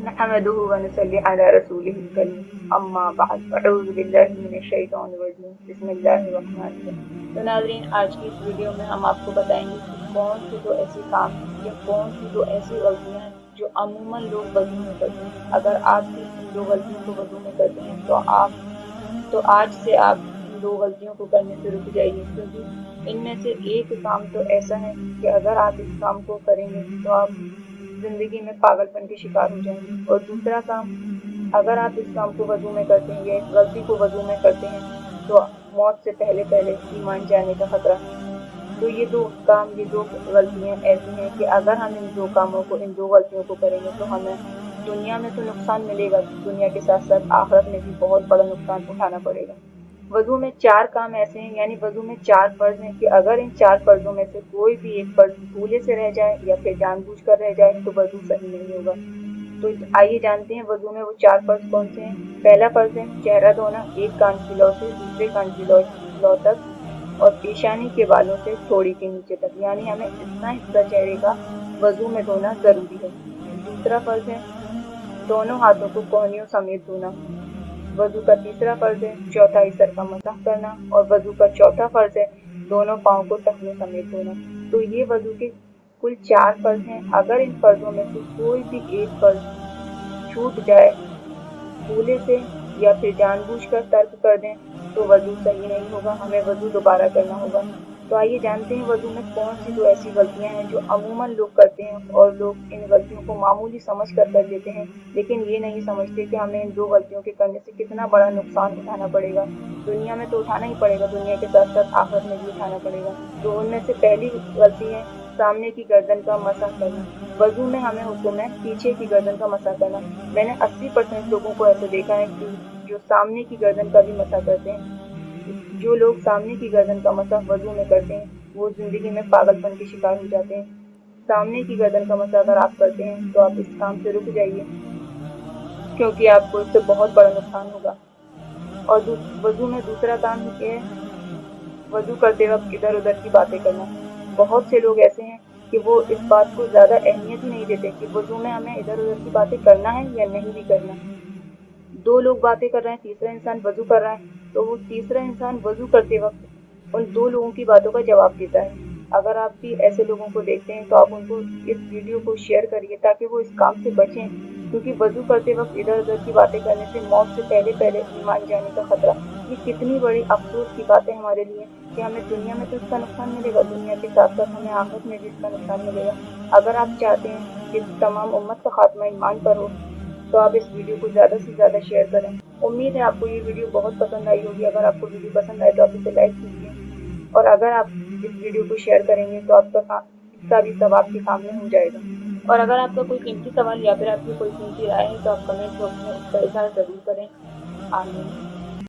नहमदुहु व नसल्ली अला रसूलिहिल करीम अम्मा बाद अऊज़ु बिल्लाहि मिनश शैतानिर रजीम बिस्मिल्लाहिर रहमानिर रहीम। तो नाज़रीन, आज की इस वीडियो में हम आपको बताएंगे कि कौन से दो ऐसे काम हैं या कौन सी दो ऐसी गलतियां हैं जो अमूमन लोग वज़ू में करते हैं। अगर आप भी इन दो गलतियों को वज़ू में करते हैं तो आज से आप इन दो गलतियों को करने से रुक जाइए, क्योंकि इनमें से एक काम तो ऐसा है कि अगर आप इस काम को करेंगे तो आप ज़िंदगी में पागलपन के शिकार हो जाएंगे। और दूसरा काम, अगर आप इस काम को वज़ू में करते हैं या इस गलती को वज़ू में करते हैं तो मौत से पहले पहले ईमान जाने का खतरा है। तो ये दो गलतियाँ ऐसी हैं कि अगर हम इन दो गलतियों को करेंगे तो हमें दुनिया में तो नुकसान मिलेगा, दुनिया के साथ साथ आखिरत में भी बहुत बड़ा नुकसान उठाना पड़ेगा। वज़ू में 4 काम ऐसे हैं, यानी वज़ू में 4 फ़र्ज़ हैं कि अगर इन 4 फ़र्ज़ों में से कोई भी एक फ़र्ज़ भूले से रह जाए या फिर जानबूझकर रह जाए तो वज़ू सही नहीं होगा। तो आइए जानते हैं वज़ू में वो 4 फ़र्ज़ कौन से हैं। पहला फ़र्ज़ है चेहरा धोना, एक कान की लौ से दूसरे कान की लौ तक और पेशानी के बालों से ठोड़ी के नीचे तक, यानी हमें इतना हिस्सा चेहरे का वज़ू में धोना ज़रूरी है। दूसरा फ़र्ज़ है दोनों हाथों को कोहनियों समेत धोना। वज़ू का तीसरा फ़र्ज़ है चौथाई सर का मसाह करना और वज़ू का चौथा फ़र्ज़ है दोनों पाँव को टखनों समेत धोना। तो ये वज़ू के कुल 4 फ़र्ज़ हैं। अगर इन फ़र्ज़ों में से कोई भी एक फ़र्ज़ छूट जाए भूले से या फिर जानबूझकर तर्क कर दें तो वज़ू सही नहीं होगा, हमें वज़ू दोबारा करना होगा। तो आइए जानते हैं वज़ू में कौन सी दो ऐसी गलतियां हैं जो अमूमन लोग करते हैं और लोग इन गलतियों को मामूली समझ कर देते हैं, लेकिन ये नहीं समझते कि हमें इन दो गलतियों के करने से कितना बड़ा नुकसान उठाना पड़ेगा। दुनिया में तो उठाना ही पड़ेगा, दुनिया के साथ साथ आखिरत में भी उठाना पड़ेगा। तो उनमें से पहली गलती है सामने की गर्दन का मसाह करना। वज़ू में हमें हुक्म है पीछे की गर्दन का मसाह करना। मैंने 80% लोगों को ऐसे देखा है कि जो सामने की गर्दन का भी मसाह करते हैं। जो लोग सामने की गर्दन का मसाह वज़ू में करते हैं वो ज़िंदगी में पागलपन के शिकार हो जाते हैं। सामने की गर्दन का मसाह अगर आप करते हैं तो आप इस काम से रुक जाइए, क्योंकि आपको इससे बहुत बड़ा नुकसान होगा। और वज़ू में दूसरा काम ये है वज़ू करते वक्त इधर उधर की बातें करना। बहुत से लोग ऐसे हैं कि वो इस बात को ज़्यादा अहमियत ही नहीं देते कि वज़ू में हमें इधर उधर की बातें करना है या नहीं भी करना। 2 लोग बातें कर रहे हैं, तीसरा इंसान वज़ू कर रहा है, तो वो तीसरा इंसान वज़ू करते वक्त उन 2 लोगों की बातों का जवाब देता है। अगर आप भी ऐसे लोगों को देखते हैं तो आप उनको इस वीडियो को शेयर करिए ताकि वो इस काम से बचें, क्योंकि वज़ू करते वक्त इधर उधर की बातें करने से मौत से पहले पहले ईमान जाने का खतरा। ये कितनी बड़ी अफसोस की बात है हमारे लिए कि हमें दुनिया में तो इसका नुकसान मिलेगा, दुनिया के साथ साथ हमें आखिरत में भी इसका नुकसान मिलेगा। अगर आप चाहते हैं कि तमाम उम्मत का खात्मा ईमान पर हो तो आप इस वीडियो को ज़्यादा से ज़्यादा शेयर करें। उम्मीद है आपको ये वीडियो बहुत पसंद आई होगी। अगर आपको वीडियो पसंद आए तो आप इसे लाइक कीजिए, और अगर आप इस वीडियो को शेयर करेंगे तो इसका भी सवाब आपके सामने हो जाएगा। और अगर आपका कोई कीमती सवाल या फिर आपकी कोई कीमती राय है तो आप कमेंट बॉक्स में उसका इज़हार ज़रूर करें। आमीन।